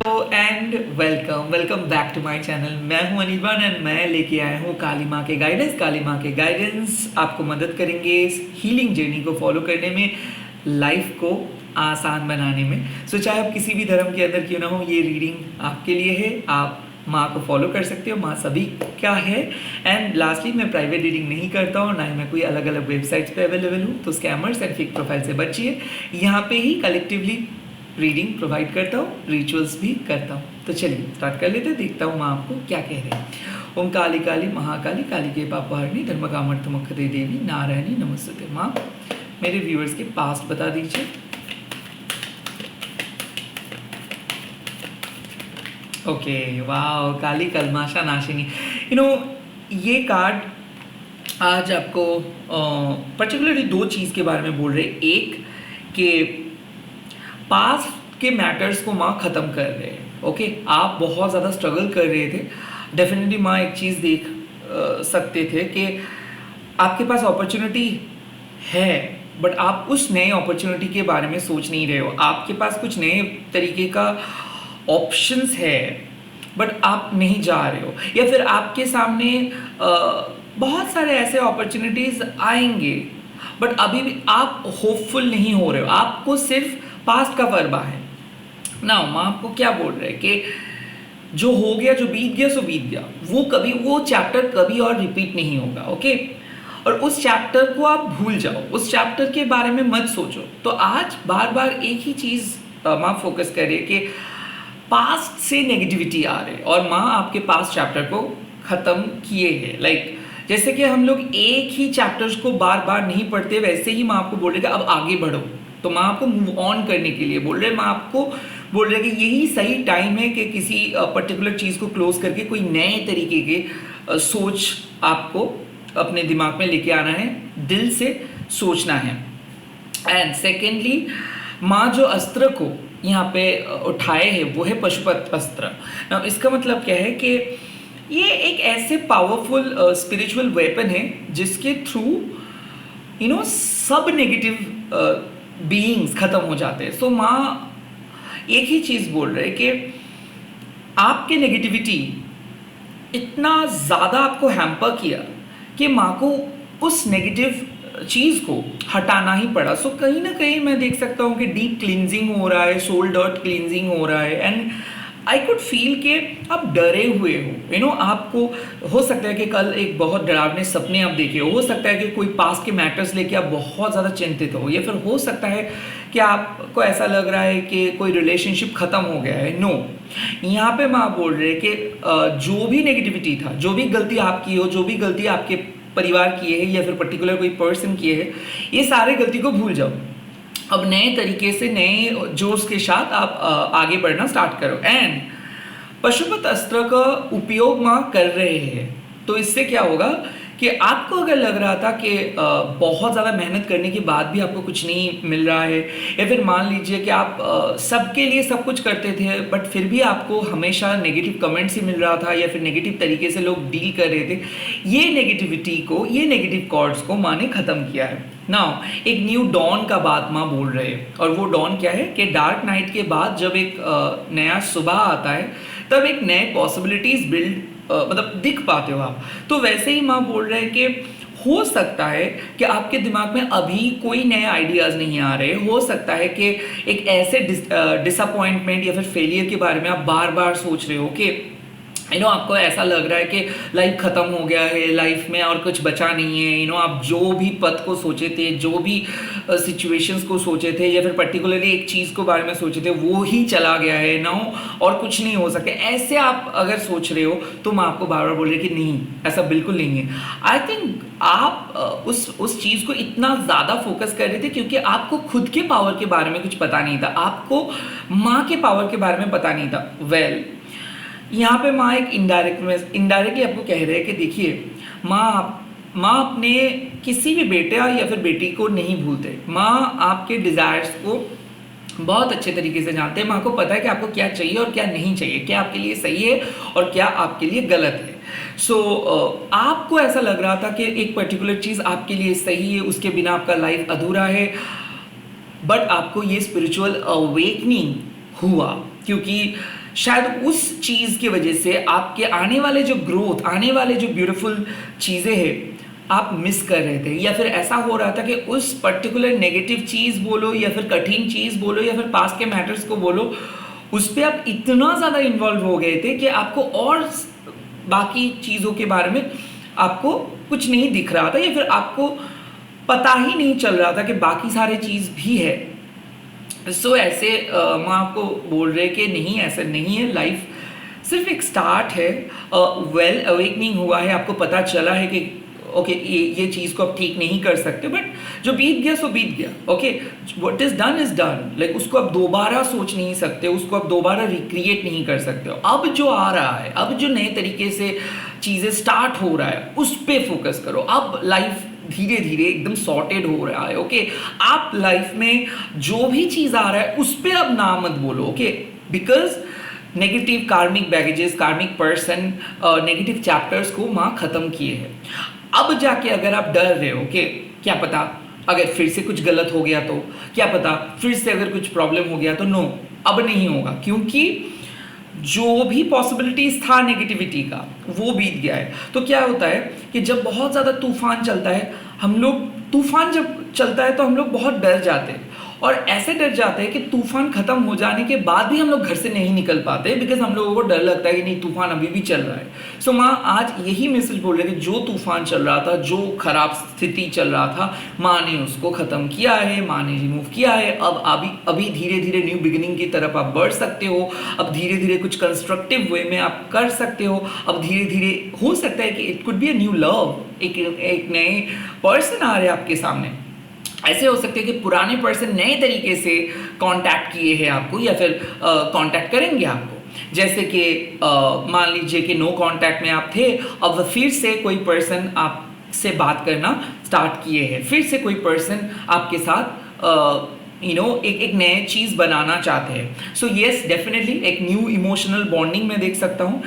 And welcome back to my channel. मैं हूं Anirban and मैं लेके आया हूं काली माँ के गाइडेंस। काली माँ के गाइडेंस आपको मदद करेंगे हीलिंग जर्नी को फॉलो करने में, लाइफ को आसान बनाने में। चाहे आप किसी भी धर्म के अंदर क्यों ना हो, ये रीडिंग आपके लिए है। आप माँ को फॉलो कर सकते हो, माँ सभी क्या है। एंड लास्टली, मैं प्राइवेट रीडिंग नहीं करता हूँ, ना ही मैं कोई अलग अलग वेबसाइट्स पे अवेलेबल हूँ। तो स्कैमर्स एंड फेक प्रोफाइल से बचिए। यहाँ पे ही कलेक्टिवली रीडिंग प्रोवाइड करता हूँ, रिचुअल्स भी करता हूँ। तो चलिए स्टार्ट कर लेते हैं, देखता हूँ माँ आपको क्या कह रहे हैं। ओम काली काली महाकाली, काली के पापहारिणी, धर्म कामर्थ मुखदे देवी, नारायणी नमस्ते। माँ मेरे व्यूअर्स के पास्ट बता दीजिए। ओके, वाह, काली कलमाशा नाशिनी। ये कार्ड आज आपको पर्टिकुलरली दो चीज़ के बारे में बोल रहे। एक कि पास्ट के मैटर्स को माँ ख़त्म कर रहे हैं। ओके, आप बहुत ज़्यादा स्ट्रगल कर रहे थे। डेफिनेटली माँ एक चीज़ देख सकते थे कि आपके पास अपॉर्चुनिटी है, बट आप उस नए अपॉर्चुनिटी के बारे में सोच नहीं रहे हो। आपके पास कुछ नए तरीके का ऑप्शंस है, बट आप नहीं जा रहे हो, या फिर आपके सामने बहुत सारे ऐसे अपॉर्चुनिटीज़ आएंगे, बट अभी भी आप होपफुल नहीं हो रहे हो। आपको सिर्फ पास्ट का वर्बा है ना। माँ आपको क्या बोल रहे हैं कि जो हो गया, जो बीत गया सो बीत गया। वो चैप्टर कभी और रिपीट नहीं होगा। ओके, और उस चैप्टर को आप भूल जाओ, उस चैप्टर के बारे में मत सोचो। तो आज बार बार एक ही चीज़ माँ फोकस करे कि पास्ट से नेगेटिविटी आ रही है और माँ आपके पास्ट चैप्टर को ख़त्म किए हैं। लाइक जैसे कि हम लोग एक ही चैप्टर्स को बार बार नहीं पढ़ते, वैसे ही माँ आपको बोल रही है अब आगे बढ़ो। तो माँ आपको मूव ऑन करने के लिए बोल रहे हैं। माँ आपको बोल रहे हैं कि यही सही टाइम है कि किसी पर्टिकुलर चीज़ को क्लोज करके कोई नए तरीके के सोच आपको अपने दिमाग में लेके आना है, दिल से सोचना है। एंड सेकेंडली, माँ जो अस्त्र को यहाँ पे उठाए हैं वो है पशुपत अस्त्र। ना इसका मतलब क्या है कि ये एक ऐसे पावरफुल स्पिरिचुअल वेपन है जिसके थ्रू सब नेगेटिव बीइंग्स खत्म हो जाते हैं। सो माँ एक ही चीज़ बोल रहे कि आपके नेगेटिविटी इतना ज़्यादा आपको हैम्पर किया कि माँ को उस नेगेटिव चीज़ को हटाना ही पड़ा। सो कहीं ना कहीं मैं देख सकता हूँ कि डीप क्लींजिंग हो रहा है, सोल डर्ट क्लींजिंग हो रहा है। एंड आई कुड फील कि आप डरे हुए हो। आपको हो सकता है कि कल एक बहुत डरावने सपने आप देखे हो सकता है कि कोई पास्ट के मैटर्स लेके आप बहुत ज़्यादा चिंतित हो, या फिर हो सकता है कि आपको ऐसा लग रहा है कि कोई रिलेशनशिप ख़त्म हो गया है। नो, यहाँ पे माँ बोल रहे कि जो भी नेगेटिविटी था, जो भी गलती आपकी हो, जो भी गलती आपके परिवार किए है या फिर पर्टिकुलर कोई पर्सन किए है, ये सारे गलती को भूल जाओ। अब नए तरीके से, नए जोश के साथ आप आगे बढ़ना स्टार्ट करो। एंड पशुपत अस्त्र का उपयोग माँ कर रहे हैं। तो इससे क्या होगा कि आपको अगर लग रहा था कि बहुत ज़्यादा मेहनत करने के बाद भी आपको कुछ नहीं मिल रहा है, या फिर मान लीजिए कि आप सबके लिए सब कुछ करते थे बट फिर भी आपको हमेशा नेगेटिव कमेंट्स ही मिल रहा था, या फिर नेगेटिव तरीके से लोग डील कर रहे थे, ये नेगेटिविटी को, ये नेगेटिव कॉर्ड्स को माँ ने ख़त्म किया है। नाउ एक न्यू डॉन का बात माँ बोल रहे हैं, और वो डॉन क्या है कि डार्क नाइट के बाद जब एक नया सुबह आता है, तब एक नए पॉसिबिलिटीज़ मतलब दिख पाते हो आप। तो वैसे ही माँ बोल रहे हैं कि हो सकता है कि आपके दिमाग में अभी कोई नए आइडियाज़ नहीं आ रहे। हो सकता है कि एक ऐसे डिसअपॉइंटमेंट या फिर फेलियर के बारे में आप बार बार सोच रहे हो कि आपको ऐसा लग रहा है कि लाइफ ख़त्म हो गया है, लाइफ में और कुछ बचा नहीं है। आप जो भी पथ को सोचे थे, जो भी सिचुएशंस को सोचे थे, या फिर पर्टिकुलरली एक चीज़ को बारे में सोचे थे, वो ही चला गया है ना, और कुछ नहीं हो सके। ऐसे आप अगर सोच रहे हो तो मैं आपको बार बार बोल रही कि नहीं, ऐसा बिल्कुल नहीं है। आई थिंक आप उस चीज़ को इतना ज़्यादा फोकस कर रहे थे क्योंकि आपको खुद के पावर के बारे में कुछ पता नहीं था, आपको माँ के पावर के बारे में पता नहीं था। वेल, यहाँ पे माँ एक इनडायरेक्टली आपको कह रहे हैं कि देखिए, माँ अपने किसी भी बेटे या फिर बेटी को नहीं भूलते। माँ आपके डिज़ायर्स को बहुत अच्छे तरीके से जानते हैं। माँ को पता है कि आपको क्या चाहिए और क्या नहीं चाहिए, क्या आपके लिए सही है और क्या आपके लिए गलत है। आपको ऐसा लग रहा था कि एक पर्टिकुलर चीज़ आपके लिए सही है, उसके बिना आपका लाइफ अधूरा है, बट आपको ये स्पिरिचुअल अवेकनिंग हुआ क्योंकि शायद उस चीज़ की वजह से आपके आने वाले जो ग्रोथ, आने वाले जो ब्यूटीफुल चीज़ें हैं, आप मिस कर रहे थे, या फिर ऐसा हो रहा था कि उस पर्टिकुलर नेगेटिव चीज़ बोलो या फिर कठिन चीज़ बोलो या फिर पास्ट के मैटर्स को बोलो, उस पर आप इतना ज़्यादा इन्वॉल्व हो गए थे कि आपको और बाकी चीज़ों के बारे में आपको कुछ नहीं दिख रहा था, या फिर आपको पता ही नहीं चल रहा था कि बाकी सारे चीज़ भी है। सो ऐसे मैं आपको बोल रहे कि नहीं, ऐसा नहीं है, लाइफ सिर्फ एक स्टार्ट है, वेल अवेकनिंग हुआ है, आपको पता चला है कि ओके ये चीज़ को आप ठीक नहीं कर सकते, बट जो बीत गया सो बीत गया। Okay, what is done is done, like उसको आप दोबारा सोच नहीं सकते, उसको आप दोबारा रिक्रिएट नहीं कर सकते हो। अब जो आ रहा है, अब जो नए तरीके से चीज़ें स्टार्ट हो रहा है, उस पर फोकस करो। अब लाइफ धीरे धीरे एकदम सॉर्टेड हो रहा है। ओके, आप लाइफ में जो भी चीज़ आ रहा है उस पर अब ना मत बोलो। ओके, बिकॉज नेगेटिव कार्मिक बैगेजेस, कार्मिक पर्सन, नेगेटिव चैप्टर्स को माँ ख़त्म किए हैं। अब जाके अगर आप डर रहे हो कि क्या पता अगर फिर से कुछ गलत हो गया तो, क्या पता फिर से अगर कुछ प्रॉब्लम हो गया तो, नो, अब नहीं होगा, क्योंकि जो भी पॉसिबिलिटीज था नेगेटिविटी का वो बीत गया है। तो क्या होता है कि जब बहुत ज़्यादा तूफान चलता है, हम लोग, तूफान जब चलता है तो हम लोग बहुत डर जाते हैं, और ऐसे डर जाते हैं कि तूफान खत्म हो जाने के बाद भी हम लोग घर से नहीं निकल पाते, बिकॉज हम लोगों को डर लगता है कि नहीं, तूफान अभी भी चल रहा है। सो माँ आज यही मैसेज बोल रहे कि जो तूफान चल रहा था, जो खराब स्थिति चल रहा था, माँ ने उसको खत्म किया है, माँ ने रिमूव किया है। अब अभी धीरे धीरे न्यू बिगिनिंग की तरफ आप बढ़ सकते हो। अब धीरे धीरे कुछ कंस्ट्रक्टिव वे में आप कर सकते हो। अब धीरे धीरे हो सकता है कि it could be a new love, एक नए पर्सन आ रहे हैं आपके सामने। ऐसे हो सकते हैं कि पुराने पर्सन नए तरीके से कांटेक्ट किए हैं आपको, या फिर कांटेक्ट करेंगे आपको। जैसे कि मान लीजिए कि नो कांटेक्ट में आप थे, अब फिर से कोई पर्सन आपसे बात करना स्टार्ट किए हैं, फिर से कोई पर्सन आपके साथ एक नए चीज़ बनाना चाहते हैं। सो येस, डेफिनेटली एक न्यू इमोशनल बॉन्डिंग में देख सकता हूँ।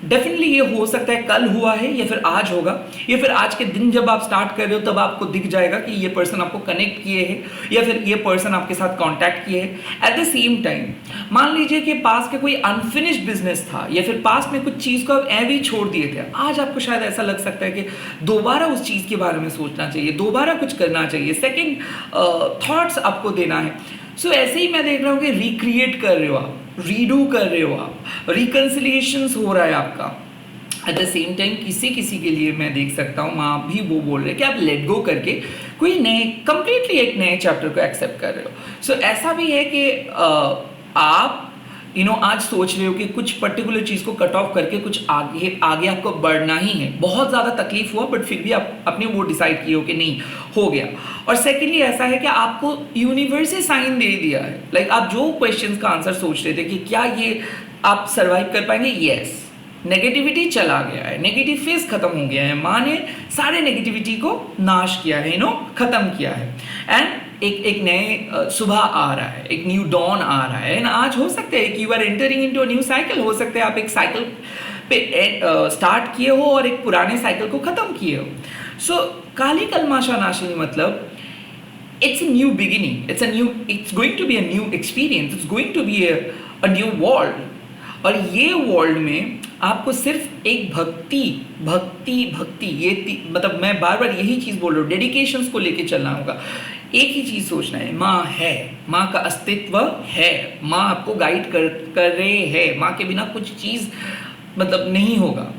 डेफिनेटली ये हो सकता है कल हुआ है, या फिर आज होगा, या फिर आज के दिन जब आप स्टार्ट कर रहे हो तब आपको दिख जाएगा कि ये पर्सन आपको कनेक्ट किए हैं, या फिर ये पर्सन आपके साथ कांटेक्ट किए हैं। एट द सेम टाइम मान लीजिए कि पास के कोई अनफिनिश्ड बिजनेस था, या फिर पास में कुछ चीज़ को आप ऐवे ही छोड़ दिए थे, आज आपको शायद ऐसा लग सकता है कि दोबारा उस चीज़ के बारे में सोचना चाहिए, दोबारा कुछ करना चाहिए, सेकेंड थॉट्स आपको देना है। सो ऐसे ही मैं देख रहा हूँ कि रिक्रिएट कर रहे हो आप, रीडू कर रहे हो आप, रिकन्सिलिएशंस हो रहा है आपका। एट द सेम टाइम किसी के लिए मैं देख सकता हूँ, माँ भी वो बोल रहे हैं कि आप लेट गो करके कोई नए, कंप्लीटली एक नए चैप्टर को एक्सेप्ट कर रहे हो। सो ऐसा भी है कि आप आज सोच रहे हो कि कुछ पर्टिकुलर चीज़ को कट ऑफ करके कुछ आगे आपको बढ़ना ही है। बहुत ज़्यादा तकलीफ हुआ, बट फिर भी आप अपने वो डिसाइड किए हो कि नहीं, हो गया। और सेकेंडली ऐसा है कि आपको यूनिवर्स से साइन दे दिया है, लाइक आप जो क्वेश्चंस का आंसर सोच रहे थे कि क्या ये आप सर्वाइव कर पाएंगे, येस, नेगेटिविटी चला गया है, नेगेटिव फेज खत्म हो गया है, माँ ने सारे नेगेटिविटी को नाश किया है, खत्म किया है। एंड एक नए सुबह आ रहा है, एक न्यू डॉन आ रहा है। ना आज हो सकता है कि you are entering into a new cycle, हो सकता है आप एक साइकिल पे स्टार्ट किए हो और एक पुराने साइकिल को खत्म किए हो। सो काली कलमाशा नाशिनी मतलब it's a new beginning, it's going to be a new experience, it's going to be a new world। और ये वर्ल्ड में आपको सिर्फ एक भक्ति ये मतलब मैं बार बार यही चीज़ बोल रहा हूँ, डेडिकेशंस को लेके चलना होगा। एक ही चीज़ सोचना है, माँ है, माँ का अस्तित्व है, माँ आपको गाइड कर रहे हैं, माँ के बिना कुछ चीज़ मतलब नहीं होगा।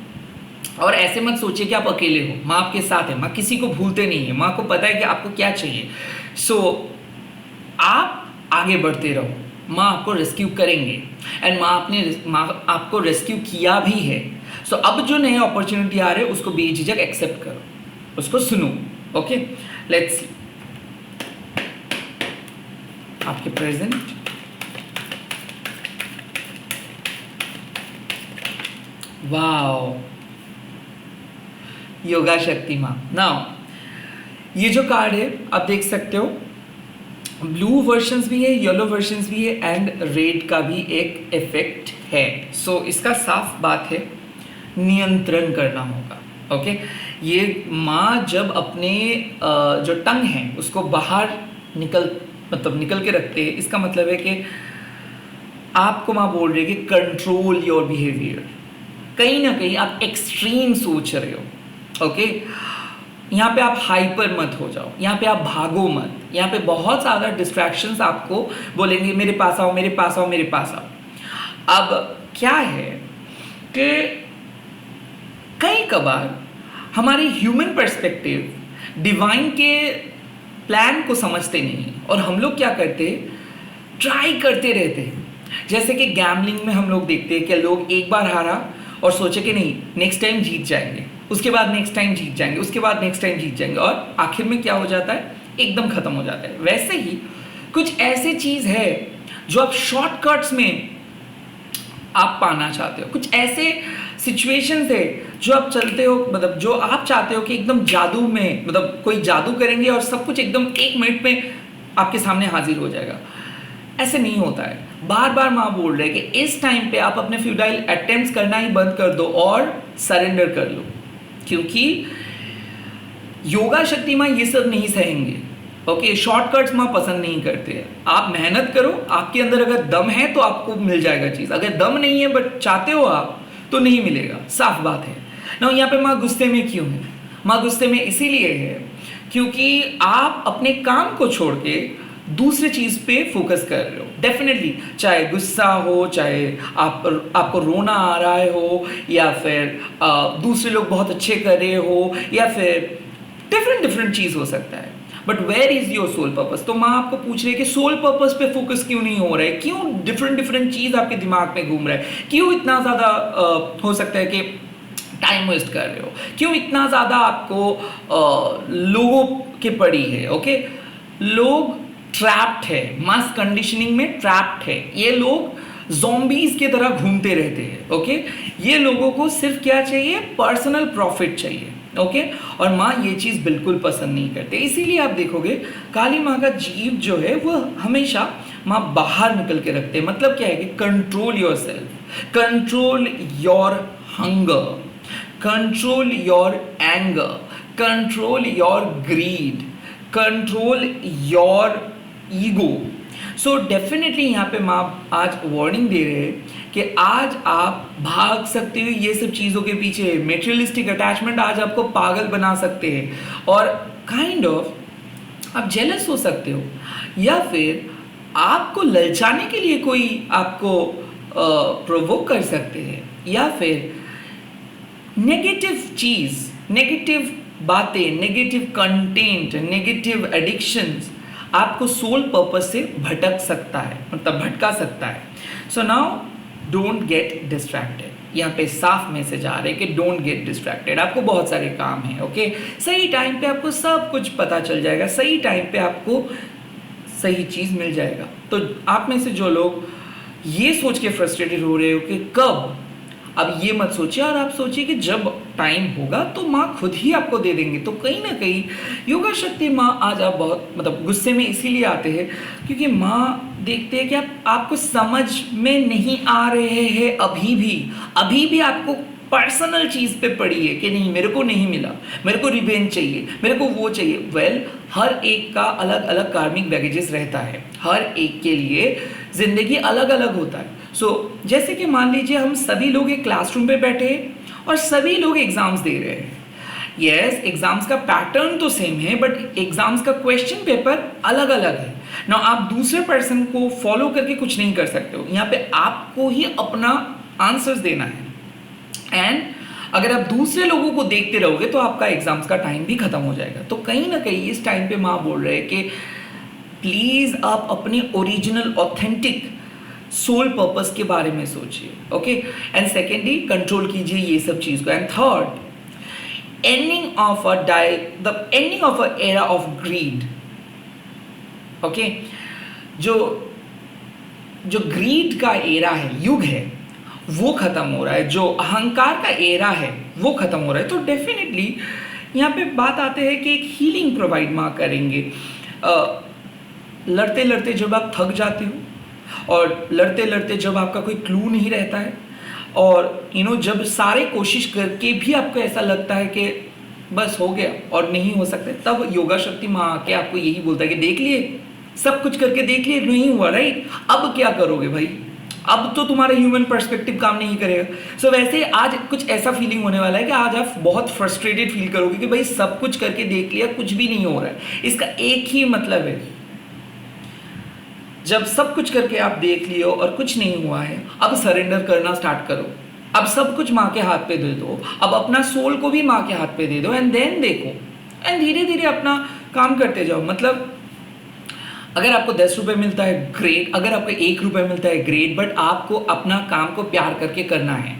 और ऐसे मत सोचिए कि आप अकेले हो, माँ आपके साथ है, माँ किसी को भूलते नहीं है, माँ को पता है कि आपको क्या चाहिए। सो आप आगे बढ़ते रहो, माँ आपको रेस्क्यू करेंगे, एंड माँ आपको रेस्क्यू किया भी है। सो अब जो नए अपॉर्चुनिटी आ रहे हैं उसको बेझिझक एक्सेप्ट करो, उसको सुनो। ओके, लेट्स सी आपके प्रेजेंट, वाओ, योगा शक्ति माँ। नाउ ये जो कार्ड है आप देख सकते हो, ब्लू वर्जन्स भी है, येलो वर्जन्स भी है, एंड रेड का भी एक इफेक्ट है। सो इसका साफ बात है, नियंत्रण करना होगा। ओके, ये माँ जब अपने जो टंग है उसको बाहर निकल के रखते हैं, इसका मतलब है कि आपको माँ बोल रही है कि कंट्रोल योर बिहेवियर। कहीं ना कहीं आप एक्सट्रीम सोच रहे हो, ओके। यहाँ पे आप हाइपर मत हो जाओ, यहाँ पे आप भागो मत, यहाँ पे बहुत ज़्यादा डिस्ट्रैक्शंस आपको बोलेंगे मेरे पास आओ, मेरे पास आओ, मेरे पास आओ। अब क्या है कि कई कबार हमारे ह्यूमन पर्सपेक्टिव डिवाइन के प्लान को समझते नहीं, और हम लोग क्या करते, ट्राई करते रहते हैं। जैसे कि गैम्बलिंग में हम लोग देखते हैं कि लोग एक बार हारा और सोचे कि नहीं नेक्स्ट टाइम जीत जाएंगे, उसके बाद नेक्स्ट टाइम जीत जाएंगे, उसके बाद नेक्स्ट टाइम जीत जाएंगे, और आखिर में क्या हो जाता है, एकदम खत्म हो जाता है। वैसे ही कुछ ऐसी चीज़ है जो आप शॉर्टकट्स में आप पाना चाहते हो, कुछ ऐसे सिचुएशंस है जो आप चलते हो, मतलब जो आप चाहते हो कि एकदम जादू में, मतलब कोई जादू करेंगे और सब कुछ एकदम 1 मिनट में आपके सामने हाजिर हो जाएगा। ऐसे नहीं होता है। बार बार माँ बोल रहे हैं कि इस टाइम पे आप अपने फ्यूटाइल अटेम्प्ट्स करना ही बंद कर दो और सरेंडर कर लो, क्योंकि योगा शक्ति माँ ये सब नहीं सहेंगे, ओके। शॉर्टकट्स माँ पसंद नहीं करते हैं। आप मेहनत करो, आपके अंदर अगर दम है तो आपको मिल जाएगा चीज़, अगर दम नहीं है बट चाहते हो आप तो नहीं मिलेगा, साफ बात है ना। यहाँ पे माँ गुस्से में क्यों है? माँ गुस्से में इसीलिए है क्योंकि आप अपने काम को छोड़ के दूसरे चीज़ पे फोकस कर रहे हो। डेफिनेटली, चाहे गुस्सा हो, चाहे आपको रोना आ रहा हो, या फिर दूसरे लोग बहुत अच्छे कर रहे हो, या फिर डिफरेंट चीज़ हो सकता है। But where is your soul purpose? तो माँ आपको पूछ रही है कि सोल पर्पस पे फोकस क्यों नहीं हो रहा है, क्यों डिफरेंट चीज़ आपके दिमाग में घूम रहा है, क्यों इतना ज़्यादा हो सकता है कि टाइम वेस्ट कर रहे हो, क्यों इतना ज़्यादा आपको लोगों के पड़ी है, ओके। लोग ट्रैप्ड है, मास कंडीशनिंग में ट्रैप्ड है। ये लोग ज़ॉम्बीज़ की तरह घूमते रहते हैं, ओके। ये लोगों को सिर्फ क्या चाहिए, पर्सनल प्रॉफिट चाहिए, ओके। और माँ ये चीज़ बिल्कुल पसंद नहीं करते। इसीलिए आप देखोगे काली माँ का जीव जो है वो हमेशा माँ बाहर निकल के रखते हैं। मतलब क्या है कि control your self, control your hunger, control your anger, control your greed, control your ego. So definitely यहाँ पे माँ आज वार्निंग दे रहे हैं कि आज आप भाग सकते हो ये सब चीज़ों के पीछे। मेटेरियलिस्टिक अटैचमेंट आज आपको पागल बना सकते हैं, और काइंड ऑफ आप जेलस हो सकते हो, या फिर आपको ललचाने के लिए कोई आपको प्रोवोक कर सकते हैं, या फिर नेगेटिव चीज़, नेगेटिव बातें, नेगेटिव कंटेंट, नेगेटिव एडिक्शंस आपको सोल पर्पस से भटक सकता है, मतलब भटका सकता है। So now don't get distracted. यहाँ पे साफ मैसेज आ रहा है कि डोंट गेट डिस्ट्रैक्टेड। आपको बहुत सारे काम हैं, ओके। सही टाइम पे आपको सब कुछ पता चल जाएगा, सही टाइम पे आपको सही चीज़ मिल जाएगा। तो आप में से जो लोग ये सोच के फ्रस्ट्रेटेड हो रहे हो कि कब, अब ये मत सोचिए, और आप सोचिए कि जब टाइम होगा तो माँ खुद ही आपको दे देंगे। तो कहीं ना कहीं योगा शक्ति माँ आज आप बहुत मतलब गुस्से में इसीलिए आते हैं क्योंकि माँ देखते हैं कि आपको समझ में नहीं आ रहे हैं, अभी भी आपको पर्सनल चीज़ पे पड़ी है कि नहीं मेरे को नहीं मिला, मेरे को रिवेंज चाहिए, मेरे को वो चाहिए। वेल, हर एक का अलग अलग कार्मिक बैगेजेस रहता है, हर एक के लिए जिंदगी अलग अलग होता है। जैसे कि मान लीजिए हम सभी लोग एक क्लासरूम पे बैठे हैं और सभी लोग एग्जाम्स दे रहे हैं। यस, एग्जाम्स का पैटर्न तो सेम है बट एग्जाम्स का क्वेश्चन पेपर अलग अलग है ना। आप दूसरे पर्सन को फॉलो करके कुछ नहीं कर सकते हो, यहाँ पे आपको ही अपना आंसर्स देना है। एंड अगर आप दूसरे लोगों को देखते रहोगे तो आपका एग्जाम्स का टाइम भी खत्म हो जाएगा। तो कहीं ना कहीं इस टाइम पे माँ बोल रहे हैं कि प्लीज आप अपने ओरिजिनल ऑथेंटिक सोल पर्पस के बारे में सोचिए, ओके। एंड सेकेंडली कंट्रोल कीजिए ये सब चीज को। And third, ending of a era of greed, okay. जो ग्रीड का एरा है, युग है, वो खत्म हो रहा है। जो अहंकार का एरा है वो खत्म हो रहा है। तो डेफिनेटली यहाँ पे बात आते हैं कि एक हीलिंग प्रोवाइड माँ करेंगे। लड़ते लड़ते जब आप थक जाते हो और लड़ते लड़ते जब आपका कोई क्लू नहीं रहता है, और जब सारे कोशिश करके भी आपको ऐसा लगता है कि बस हो गया और नहीं हो सकता, तब योगा शक्ति माँ आके आपको यही बोलता है कि देख लिए, सब कुछ करके देख लिए, नहीं हुआ, राइट, अब क्या करोगे भाई, अब तो तुम्हारा ह्यूमन पर्सपेक्टिव काम नहीं करेगा। सो वैसे आज कुछ ऐसा फीलिंग होने वाला है कि आज आप बहुत फ्रस्ट्रेटेड फील करोगे कि भाई सब कुछ करके देख लिया, कुछ भी नहीं हो रहा है। इसका एक ही मतलब है, जब सब कुछ करके आप देख लियो और कुछ नहीं हुआ है, अब सरेंडर करना स्टार्ट करो। अब सब कुछ माँ के हाथ पे दे दो, अब अपना सोल को भी माँ के हाथ पे दे दो, एंड देन देखो, एंड धीरे धीरे अपना काम करते जाओ। मतलब अगर आपको 10 रुपये मिलता है ग्रेट, अगर आपको 1 रुपये मिलता है ग्रेट, बट आपको अपना काम को प्यार करके करना है,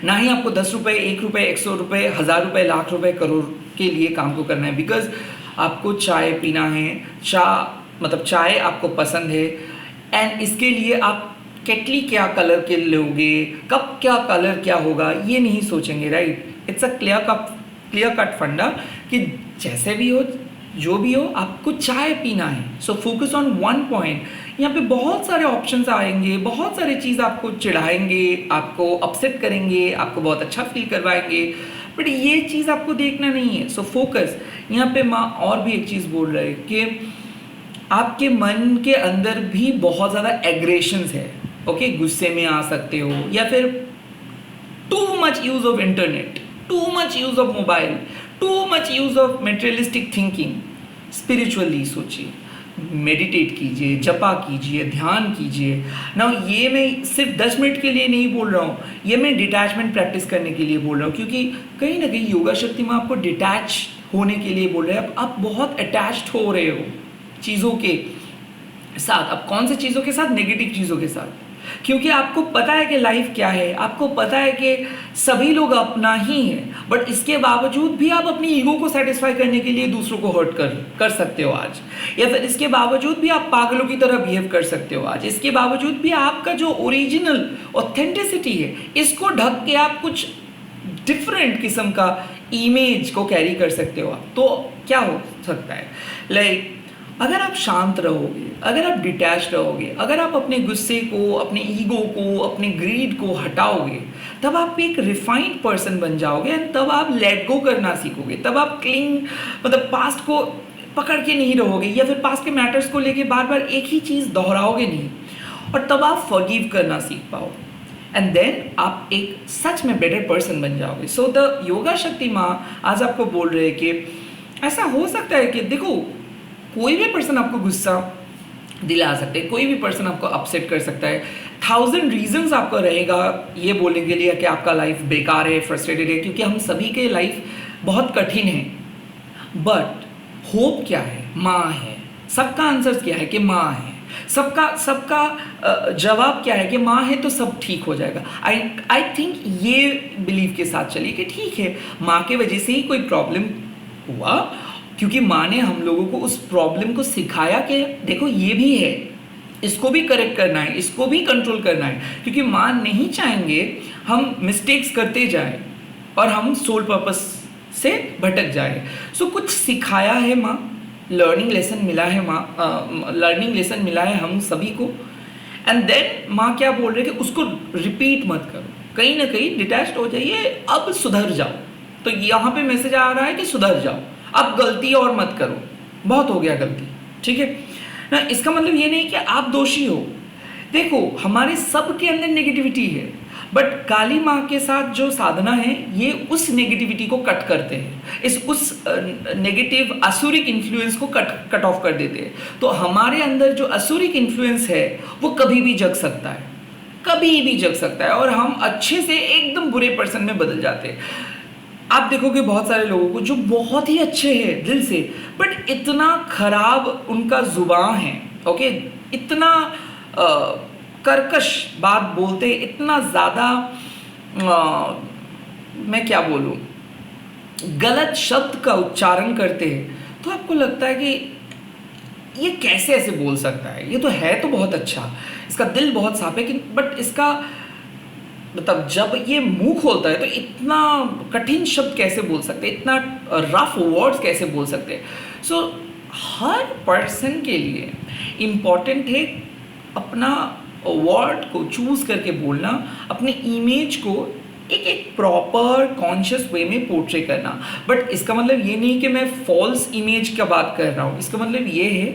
ना ही आपको 10 रुपये, 1 रुपये, 100 रुपये, 1000 रुपये, लाख रुपये, करोड़ के लिए काम को करना है। बिकॉज आपको चाय पीना है, चाय आपको पसंद है, एंड इसके लिए आप केटली क्या कलर के लोगे, कब क्या कलर क्या होगा, ये नहीं सोचेंगे, right. It's a clear cut फंडा कि जैसे भी हो, जो भी हो, आपको चाय पीना है। So focus on one point. यहाँ पे बहुत सारे ऑप्शंस आएंगे, बहुत सारे चीज़ आपको चिढ़ाएंगे, आपको अपसेट करेंगे, आपको बहुत अच्छा फील करवाएंगे, बट ये चीज़ आपको देखना नहीं है। So focus. यहाँ पे माँ और भी एक चीज़ बोल रहे हैं कि आपके मन के अंदर भी बहुत ज़्यादा एग्रेशंस है, ओके। गुस्से में आ सकते हो, या फिर too much use of internet, too much use of mobile, too much use of materialistic thinking. Spiritually सोचिए, मेडिटेट कीजिए, जपा कीजिए, ध्यान कीजिए ना। ये मैं सिर्फ 10 मिनट के लिए नहीं बोल रहा हूँ, ये मैं डिटैचमेंट प्रैक्टिस करने के लिए बोल रहा हूँ, क्योंकि कहीं ना कहीं योगा शक्ति में आपको डिटैच होने के लिए बोल रहे हैं। आप बहुत अटैच्ड हो रहे हो चीज़ों के साथ। अब कौन से चीज़ों के साथ? नेगेटिव चीज़ों के साथ, क्योंकि आपको पता है कि लाइफ क्या है, आपको पता है कि सभी लोग अपना ही है, बट इसके बावजूद भी आप अपनी ईगो को सेटिस्फाई करने के लिए दूसरों को हर्ट कर सकते हो आज, या फिर इसके बावजूद भी आप पागलों की तरह बिहेव कर सकते हो आज। इसके बावजूद भी आपका जो ओरिजिनल ऑथेंटिसिटी है, इसको ढक के आप कुछ डिफरेंट किस्म का इमेज को कैरी कर सकते हो आप। तो क्या हो सकता है, लाइक अगर आप शांत रहोगे, अगर आप डिटैच रहोगे, अगर आप अपने गुस्से को, अपने ईगो को, अपने ग्रीड को हटाओगे, तब आप एक रिफाइंड पर्सन बन जाओगे, एंड तब आप लेट गो करना सीखोगे। तब आप पास्ट को पकड़ के नहीं रहोगे, या फिर पास्ट के मैटर्स को लेके बार बार एक ही चीज़ दोहराओगे नहीं, और तब आप फॉरगिव करना सीख पाओगे, एंड देन आप एक सच में बेटर पर्सन बन जाओगे। सो द योगा शक्ति माँ आज आपको बोल रहे हैं कि ऐसा हो सकता है कि देखो, कोई भी पर्सन आपको गुस्सा दिला सकते हैं, कोई भी पर्सन आपको अपसेट कर सकता है, 1000 रीजंस आपको रहेगा ये बोलने के लिए कि आपका लाइफ बेकार है, फ्रस्ट्रेटेड है, क्योंकि हम सभी के लाइफ बहुत कठिन है। बट होप क्या है? माँ है। सबका आंसर क्या है? कि माँ है। सबका जवाब क्या है? कि माँ है तो सब ठीक हो जाएगा। आई थिंक ये बिलीव के साथ चलिए कि ठीक है, माँ के वजह से ही कोई प्रॉब्लम हुआ, क्योंकि माँ ने हम लोगों को उस प्रॉब्लम को सिखाया कि देखो ये भी है, इसको भी करेक्ट करना है, इसको भी कंट्रोल करना है, क्योंकि माँ नहीं चाहेंगे हम मिस्टेक्स करते जाएं और हम सोल पर्पस से भटक जाए। सो कुछ सिखाया है माँ, लर्निंग लेसन मिला है लर्निंग लेसन मिला है हम सभी को, एंड देन माँ क्या बोल रहे हैं कि उसको रिपीट मत करो, कहीं ना कहीं डिटैच्ड हो जाइए, अब सुधर जाओ। तो यहाँ पे मैसेज आ रहा है कि सुधर जाओ, अब गलती और मत करो, बहुत हो गया गलती, ठीक है ना। इसका मतलब ये नहीं कि आप दोषी हो। देखो, हमारे सब के अंदर नेगेटिविटी है, बट काली माँ के साथ जो साधना है ये उस नेगेटिविटी को कट करते हैं, उस नेगेटिव असुरिक इन्फ्लुएंस को कट ऑफ कर देते हैं। तो हमारे अंदर जो असुरिक इन्फ्लुएंस है वो कभी भी जग सकता है, कभी भी जग सकता है, और हम अच्छे से एकदम बुरे पर्सन में बदल जाते हैं। आप देखोगे बहुत सारे लोगों को जो बहुत ही अच्छे हैं दिल से, बट इतना खराब उनका जुबान है, ओके, इतना कर्कश बात बोलते हैं, इतना ज़्यादा मैं क्या बोलूँ, गलत शब्द का उच्चारण करते हैं, तो आपको लगता है कि ये कैसे ऐसे बोल सकता है, ये तो है तो बहुत अच्छा, इसका दिल बहुत साफ है, बट इसका मतलब जब ये मुंह खोलता है तो इतना कठिन शब्द कैसे बोल सकते हैं, इतना रफ वर्ड्स कैसे बोल सकते हैं। सो हर पर्सन के लिए इम्पॉर्टेंट है अपना वर्ड को चूज़ करके बोलना, अपने इमेज को एक एक प्रॉपर कॉन्शियस वे में पोर्ट्रे करना। बट इसका मतलब ये नहीं कि मैं फॉल्स इमेज का बात कर रहा हूँ। इसका मतलब ये है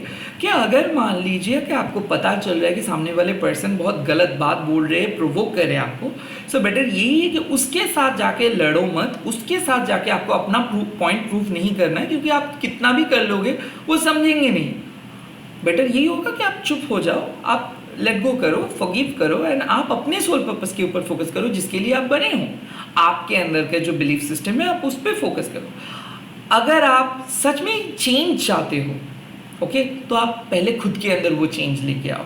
कि अगर मान लीजिए कि आपको पता चल रहा है कि सामने वाले पर्सन बहुत गलत बात बोल रहे हैं, प्रोवोक कर रहे हैं आपको, सो बेटर यही है कि उसके साथ जाके लड़ो मत, उसके साथ जाके आपको अपना पॉइंट प्रूफ नहीं करना है, क्योंकि आप कितना भी कर लोगे वो समझेंगे नहीं। बेटर यही होगा कि आप चुप हो जाओ, आप लेट गो करो, फॉरगिव करो, एंड आप अपने सोल पर्पस के ऊपर फोकस करो जिसके लिए आप बने हो। आपके अंदर का जो बिलीफ सिस्टम है आप उस पर फोकस करो। अगर आप सच में चेंज चाहते हो, ओके, तो आप पहले खुद के अंदर वो चेंज लेके आओ।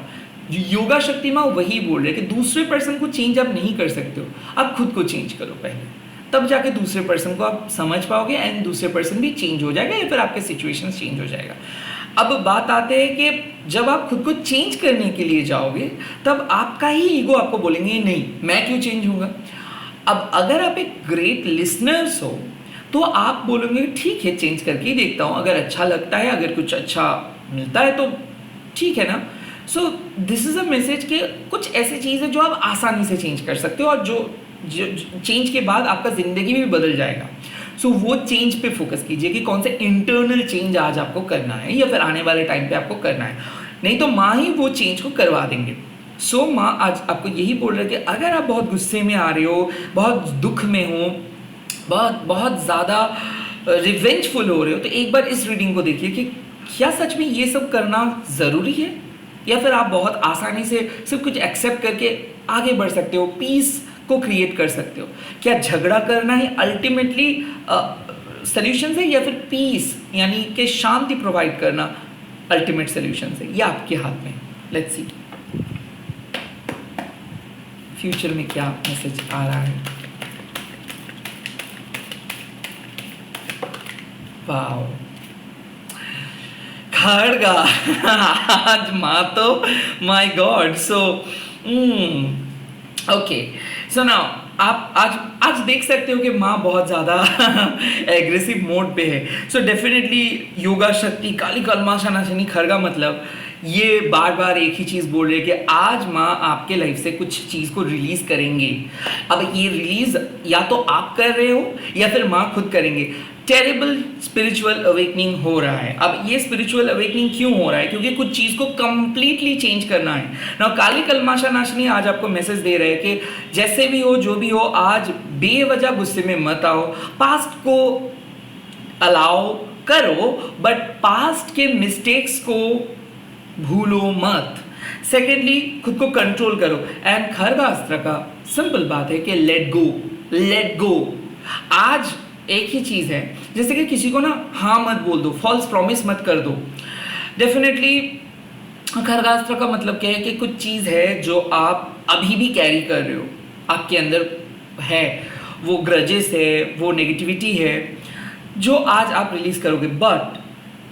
योगा शक्ति माँ वही बोल रहे हैं कि दूसरे पर्सन को चेंज आप नहीं कर सकते हो, आप खुद को चेंज करो पहले, तब जाके दूसरे पर्सन को आप समझ पाओगे एंड दूसरे पर्सन भी चेंज हो जाएगा या फिर आपके सिचुएशन चेंज हो जाएगा। अब बात आते हैं कि जब आप खुद को चेंज करने के लिए जाओगे तब आपका ही ईगो आपको बोलेंगे नहीं, मैं क्यों चेंज होऊंगा। अब अगर आप एक ग्रेट लिसनर्स हो तो आप बोलोगे ठीक है, चेंज करके ही देखता हूँ, अगर अच्छा लगता है, अगर कुछ अच्छा मिलता है तो ठीक है ना। So this is a message कि कुछ ऐसी चीज़ है जो आप आसानी से चेंज कर सकते हो और जो चेंज के बाद आपका ज़िंदगी भी बदल जाएगा। सो वो चेंज पे फोकस कीजिए कि कौन से इंटरनल चेंज आज आपको करना है या फिर आने वाले टाइम पे आपको करना है, नहीं तो माँ ही वो चेंज को करवा देंगे। सो माँ आज आपको यही बोल रहे हैं कि अगर आप बहुत गुस्से में आ रहे हो, बहुत दुख में हो, बहुत ज़्यादा रिवेंजफुल हो रहे हो, तो एक बार इस रीडिंग को देखिए कि क्या सच में ये सब करना ज़रूरी है या फिर आप बहुत आसानी से सब कुछ एक्सेप्ट करके आगे बढ़ सकते हो, पीस को क्रिएट कर सकते हो। क्या झगड़ा करना ही अल्टीमेटली सॉल्यूशन है या फिर पीस यानी कि शांति प्रोवाइड करना अल्टीमेट सॉल्यूशन है, ये आपके हाथ में। लेट्स सी फ्यूचर में क्या मैसेज आ रहा है। वाओ, खड़गा आज माँ तो my God. So okay, so now आप आज देख सकते हो कि माँ बहुत ज़्यादा एग्रेसिव मोड पे है। सो डेफिनेटली योगा शक्ति काली कलमाशानाशनी खड़गा मतलब ये बार बार एक ही चीज़ बोल रही है कि आज माँ आपके लाइफ से कुछ चीज़ को रिलीज़ करेंगे। अब ये रिलीज़ या तो आप कर रहे हो या फिर माँ खुद करेंगे। टेरिबल स्पिरिचुअल अवेकनिंग हो रहा है। अब ये स्पिरिचुअल अवेकनिंग क्यों हो रहा है? क्योंकि कुछ चीज़ को कंप्लीटली चेंज करना है ना। काली कलमाशा नाशनी आज आपको मैसेज दे रहे हैं कि जैसे भी हो, जो भी हो, आज बेवजह गुस्से में मत आओ, पास्ट को अलाउ करो बट पास्ट के मिस्टेक्स को भूलो मत। सेकेंडली खुद को कंट्रोल करो। एंड खरगास्त्र का सिंपल बात है कि लेट गो, लेट गो। आज एक ही चीज़ है, जैसे कि किसी को ना हाँ मत बोल दो, फॉल्स प्रॉमिस मत कर दो। डेफिनेटली खरगास्त्र का मतलब क्या है कि कुछ चीज़ है जो आप अभी भी कैरी कर रहे हो, आपके अंदर है, वो ग्रजेस है, वो नेगेटिविटी है जो आज आप रिलीज करोगे। बट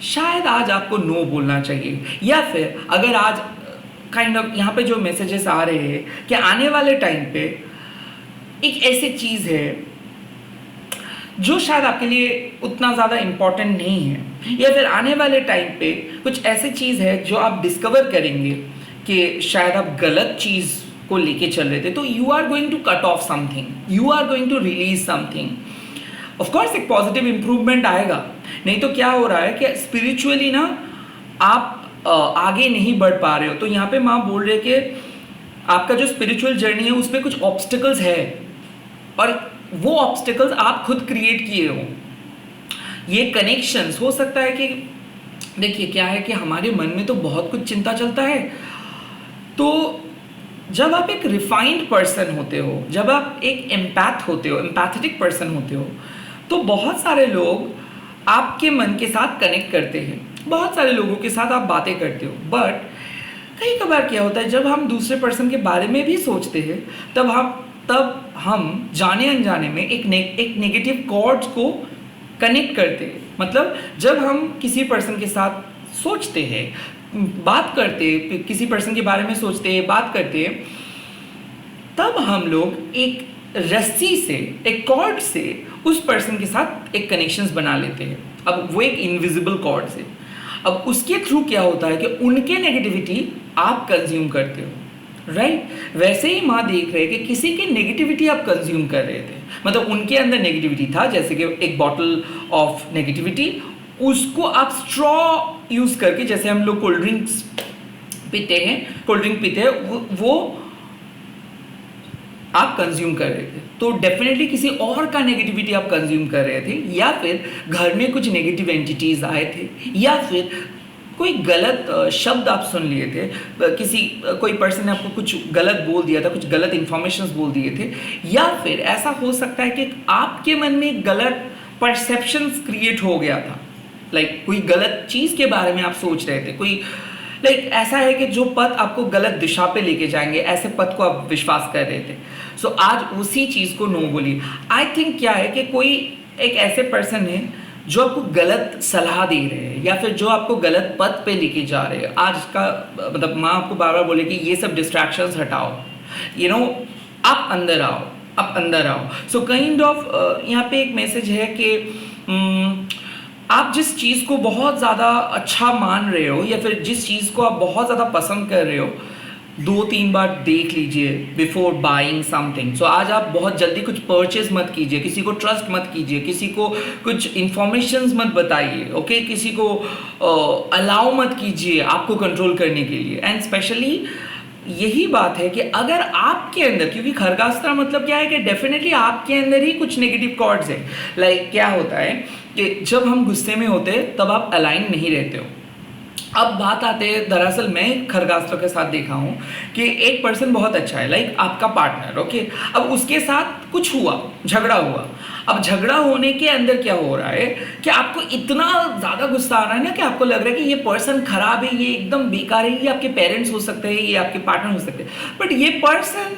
शायद आज आपको नो बोलना चाहिए, या फिर अगर आज काइंड ऑफ यहाँ पे जो मैसेजेस आ रहे हैं कि आने वाले टाइम पे एक ऐसी चीज़ है जो शायद आपके लिए उतना ज़्यादा इम्पॉर्टेंट नहीं है, या फिर आने वाले टाइम पे कुछ ऐसी चीज़ है जो आप डिस्कवर करेंगे कि शायद आप गलत चीज़ को लेके चल रहे थे, तो you are going to cut off something, you are going to release something. Of course एक पॉजिटिव इंप्रूवमेंट आएगा। नहीं तो क्या हो रहा है कि स्पिरिचुअली ना आप आगे नहीं बढ़ पा रहे हो। तो यहाँ पे माँ बोल रहे कि आपका जो स्पिरिचुअल जर्नी है उसमें कुछ ऑब्स्टिकल्स है और वो ऑब्स्टिकल्स आप खुद क्रिएट किए हो। ये कनेक्शंस हो सकता है कि देखिए क्या है कि हमारे मन में तो बहुत कुछ चिंता चलता है। तो जब आप एक रिफाइंड पर्सन होते हो, जब आप एक एम्पैथ होते हो, एम्पैथेटिक पर्सन होते हो, तो बहुत सारे लोग आपके मन के साथ कनेक्ट करते हैं, बहुत सारे लोगों के साथ आप बातें करते हो। बट कई कबार क्या होता है, जब हम दूसरे पर्सन के बारे में भी सोचते हैं तब हम जाने अनजाने में एक नेगेटिव कॉर्ड्स को कनेक्ट करते हैं। मतलब जब हम किसी पर्सन के साथ सोचते हैं, बात करते, किसी पर्सन के बारे में सोचते हैं, बात करते हैं, तब हम लोग एक रस्सी से, एक कॉर्ड से उस पर्सन के साथ एक कनेक्शंस बना लेते हैं। अब वो एक इनविजिबल कॉर्ड से, अब उसके थ्रू क्या होता है कि उनके नेगेटिविटी आप कंज्यूम करते हो, राइट? वैसे ही माँ देख रहे कि किसी की नेगेटिविटी आप कंज्यूम कर रहे थे, मतलब उनके अंदर नेगेटिविटी था, जैसे कि एक बॉटल ऑफ नेगेटिविटी, उसको आप स्ट्रॉ यूज करके, जैसे हम लोग कोल्ड ड्रिंक्स पीते हैं, कोल्ड ड्रिंक पीते हैं, वो आप कंज्यूम कर रहे थे, तो डेफिनेटली किसी और का नेगेटिविटी आप कंज्यूम कर रहे थे, या फिर घर में कुछ नेगेटिव एंटिटीज आए थे, या फिर कोई गलत शब्द आप सुन लिए थे, कोई पर्सन ने आपको कुछ गलत बोल दिया था, कुछ गलत इंफॉर्मेशन बोल दिए थे, या फिर ऐसा हो सकता है कि आपके मन में गलत परसेप्शंस क्रिएट हो गया था, लाइक कोई गलत चीज़ के बारे में आप सोच रहे थे, कोई ऐसा है कि जो पथ आपको गलत दिशा पे लेके जाएंगे, ऐसे पथ को आप विश्वास कर रहे थे। सो आज उसी चीज़ को नो बोलिए। आई थिंक क्या है कि कोई एक ऐसे पर्सन है जो आपको गलत सलाह दे रहे हैं, या फिर जो आपको गलत पथ पे लेके जा रहे हैं। आज का मतलब माँ आपको बार बार बोले कि ये सब डिस्ट्रैक्शंस हटाओ, आप अंदर आओ, आप अंदर आओ। सो काइंड ऑफ यहाँ पे एक मैसेज है कि आप जिस चीज़ को बहुत ज़्यादा अच्छा मान रहे हो, या फिर जिस चीज़ को आप बहुत ज़्यादा पसंद कर रहे हो, 2-3 बार देख लीजिए बिफोर बाइंग समथिंग। सो आज आप बहुत जल्दी कुछ परचेज मत कीजिए, किसी को ट्रस्ट मत कीजिए, किसी को कुछ इंफॉर्मेशन मत बताइए, ओके? किसी को अलाउ मत कीजिए आपको कंट्रोल करने के लिए। एंड स्पेशली यही बात है कि अगर आपके अंदर, क्योंकि खरगास्त्र मतलब क्या है कि डेफिनेटली आपके अंदर ही कुछ नेगेटिव कॉर्ड्स है। लाइक क्या होता है कि जब हम गुस्से में होते हैं तब आप अलाइन नहीं रहते हो। अब बात आते हैं, दरअसल मैं खरगास्त्रों के साथ देखा हूँ कि एक पर्सन बहुत अच्छा है, लाइक आपका पार्टनर, ओके? अब उसके साथ कुछ हुआ, झगड़ा हुआ। अब झगड़ा होने के अंदर क्या हो रहा है कि आपको इतना ज़्यादा गुस्सा आ रहा है ना कि आपको लग रहा है कि ये पर्सन खराब है, ये एकदम बेकार है, ये आपके पेरेंट्स हो सकते हैं, ये आपके पार्टनर हो सकते हैं, बट ये पर्सन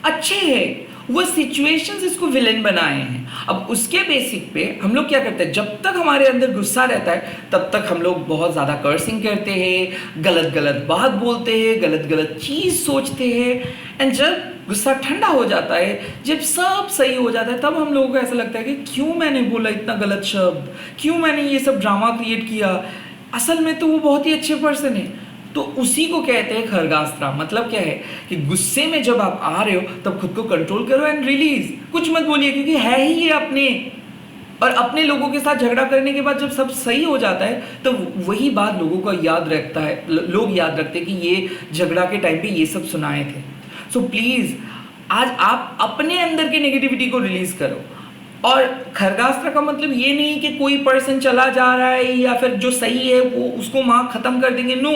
अच्छे हैं, वो सिचुएशंस इसको विलेन बनाए हैं। अब उसके बेसिक पे हम लोग क्या करते हैं, जब तक हमारे अंदर गुस्सा रहता है तब तक हम लोग बहुत ज़्यादा कर्सिंग करते हैं, गलत गलत बात बोलते हैं, गलत गलत चीज़ सोचते हैं। एंड जब गुस्सा ठंडा हो जाता है, जब सब सही हो जाता है, तब हम लोगों को ऐसा लगता है कि क्यों मैंने बोला इतना गलत शब्द, क्यों मैंने ये सब ड्रामा क्रिएट किया, असल में तो वो बहुत ही अच्छे पर्सन है। तो उसी को कहते हैं खरगास्त्रा। मतलब क्या है कि गुस्से में जब आप आ रहे हो तब खुद को कंट्रोल करो एंड रिलीज, कुछ मत बोलिए, क्योंकि है ही ये अपने। और अपने लोगों के साथ झगड़ा करने के बाद जब सब सही हो जाता है तो वही बात लोगों को याद रखता है, लोग याद रखते हैं कि ये झगड़ा के टाइम पे ये सब सुनाए थे। सो प्लीज आज आप अपने अंदर की नेगेटिविटी को रिलीज करो। और खरगास्त्र का मतलब ये नहीं कि कोई पर्सन चला जा रहा है या फिर जो सही है वो उसको माँ खत्म कर देंगे। नो,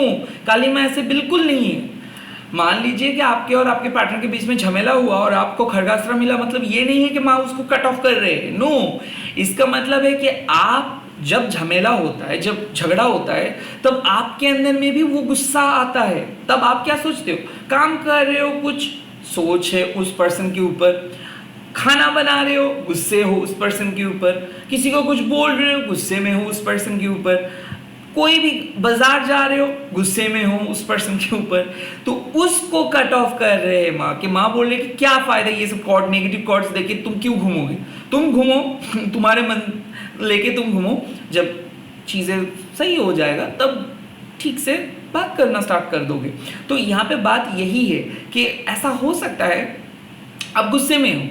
काली माँ ऐसे बिल्कुल नहीं है। मान लीजिए कि आपके और आपके पार्टनर के बीच में झमेला हुआ और आपको खरगास्त्र मिला, मतलब ये नहीं है कि माँ उसको कट ऑफ कर रहे हैं। नो, इसका मतलब है कि आप जब झमेला होता है, जब झगड़ा होता है, तब आपके अंदर में भी वो गुस्सा आता है। तब आप क्या सोचते हो, काम कर रहे हो, कुछ सोच है उस पर्सन के ऊपर, खाना बना रहे हो, गुस्से हो उस पर्सन के ऊपर, किसी को कुछ बोल रहे हो, गुस्से में हो उस पर्सन के ऊपर, कोई भी बाजार जा रहे हो, गुस्से में हो उस पर्सन के ऊपर, तो उसको कट ऑफ कर रहे हैं माँ। कि माँ बोल रहे कि क्या फायदा ये सब कॉर्ड, नेगेटिव कॉर्ड्स लेके तुम क्यों घूमोगे, तुम घूमो तुम्हारे मन लेके तुम घूमो, जब चीज़ें सही हो जाएगा तब ठीक से बात करना स्टार्ट कर दोगे। तो यहाँ पे बात यही है कि ऐसा हो सकता है आप गुस्से में हो,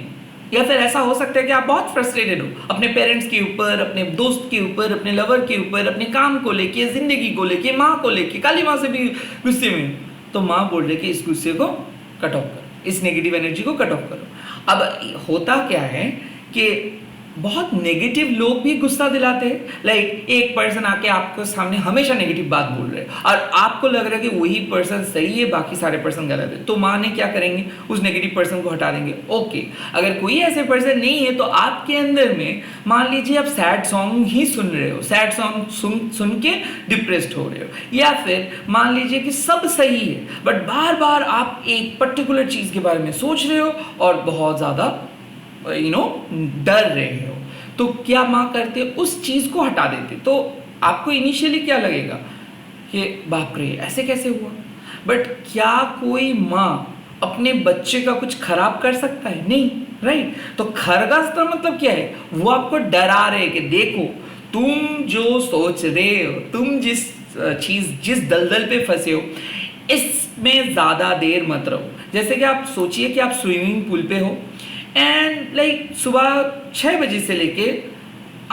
या फिर ऐसा हो सकता है कि आप बहुत फ्रस्ट्रेटेड हो अपने पेरेंट्स के ऊपर, अपने दोस्त के ऊपर, अपने लवर के ऊपर, अपने काम को लेके, जिंदगी को लेके, माँ को लेके, काली माँ से भी गुस्से में। तो माँ बोल रही है कि इस गुस्से को कट ऑफ करो, इस नेगेटिव एनर्जी को कट ऑफ करो। अब होता क्या है कि बहुत नेगेटिव लोग भी गुस्सा दिलाते हैं। लाइक एक पर्सन आके आपको सामने हमेशा नेगेटिव बात बोल रहे हैं और आपको लग रहा है कि वही पर्सन सही है, बाकी सारे पर्सन गलत है, तो माँ ने क्या करेंगे, उस नेगेटिव पर्सन को हटा देंगे। ओके, अगर कोई ऐसे पर्सन नहीं है तो आपके अंदर में मान लीजिए आप सैड सॉन्ग ही सुन रहे हो, सैड सॉन्ग सुन के डिप्रेस्ड हो रहे हो, या फिर मान लीजिए कि सब सही है बट बार बार आप एक पर्टिकुलर चीज़ के बारे में सोच रहे हो और बहुत ज़्यादा डर रहे हो, तो क्या माँ करते, उस चीज़ को हटा देते। तो आपको इनिशियली क्या लगेगा कि बाप रे ऐसे कैसे हुआ, बट क्या कोई माँ अपने बच्चे का कुछ खराब कर सकता है? नहीं, राइट। तो खरगास्त्र मतलब क्या है, वो आपको डरा रहे कि देखो तुम जो सोच रहे हो, तुम जिस दलदल पे फंसे हो, इसमें ज़्यादा देर मत रहो, जैसे कि आप सोचिए कि आप स्विमिंग पूल पे हो एंड लाइक सुबह 6 बजे से लेके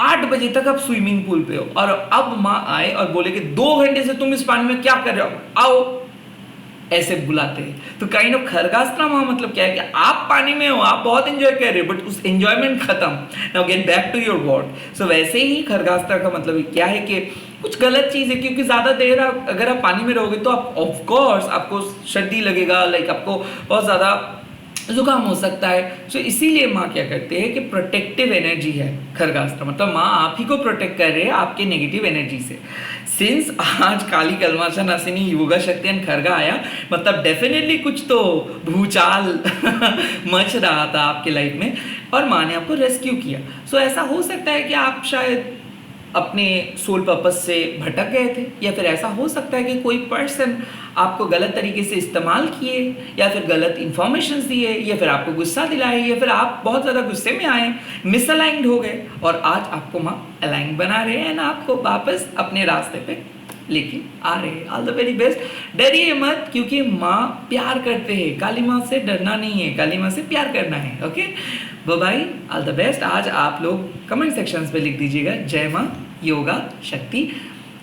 8 बजे तक आप स्विमिंग पूल पे हो, और अब माँ आए और बोले कि 2 घंटे से तुम इस पानी में क्या कर रहे हो, आओ, ऐसे बुलाते हैं। तो काइंड ऑफ खरगास्त्रा माँ मतलब क्या है कि आप पानी में हो, आप बहुत एंजॉय कर रहे हो, बट उस एंजॉयमेंट खत्म, now get back to your word. So वैसे ही खरगास्त्रा का मतलब क्या है कि कुछ गलत चीज़ है, क्योंकि ज़्यादा देर अगर आप पानी में रहोगे तो आप ऑफ कोर्स आपको सर्दी लगेगा, लाइक आपको बहुत ज़्यादा जुकाम हो सकता है। सो इसीलिए माँ क्या करते हैं कि प्रोटेक्टिव एनर्जी है खरगास्त्रा, मतलब माँ आप ही को प्रोटेक्ट कर रहे हैं आपके नेगेटिव एनर्जी से। सिंस आज काली कलमाशा नासिनी योगा शक्ति एंड खरगा आया, मतलब डेफिनेटली कुछ तो भूचाल मच रहा था आपके लाइफ में और माँ ने आपको रेस्क्यू किया। सो ऐसा हो सकता है कि आप शायद अपने सोल पर्पस से भटक गए थे, या फिर ऐसा हो सकता है कि कोई पर्सन आपको गलत तरीके से इस्तेमाल किए, या फिर गलत इंफॉर्मेशन दिए, या फिर आपको गुस्सा दिलाए, या फिर आप बहुत ज़्यादा गुस्से में आए, मिसअलाइंड हो गए, और आज आपको माँ अलाइन बना रहे हैं ना, आपको वापस अपने रास्ते पे लेके आ रहे हैं। All the very best. डरिए मत, क्योंकि माँ प्यार करते हैं, काली माँ से डरना नहीं है, काली माँ से प्यार करना है। Okay, bye bye, all the best. आज आप लोग कमेंट सेक्शंस पे लिख दीजिएगा जय माँ योगा शक्ति।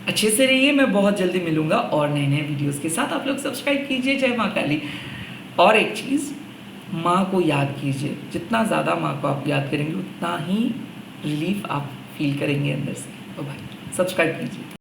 अच्छे से रहिए, मैं बहुत जल्दी मिलूंगा और नए नए वीडियोस के साथ। आप लोग सब्सक्राइब कीजिए। जय माँ काली। और एक चीज़, माँ को याद कीजिए, जितना ज़्यादा माँ को आप याद करेंगे उतना ही रिलीफ आप फील करेंगे अंदर से। बाय, सब्सक्राइब कीजिए।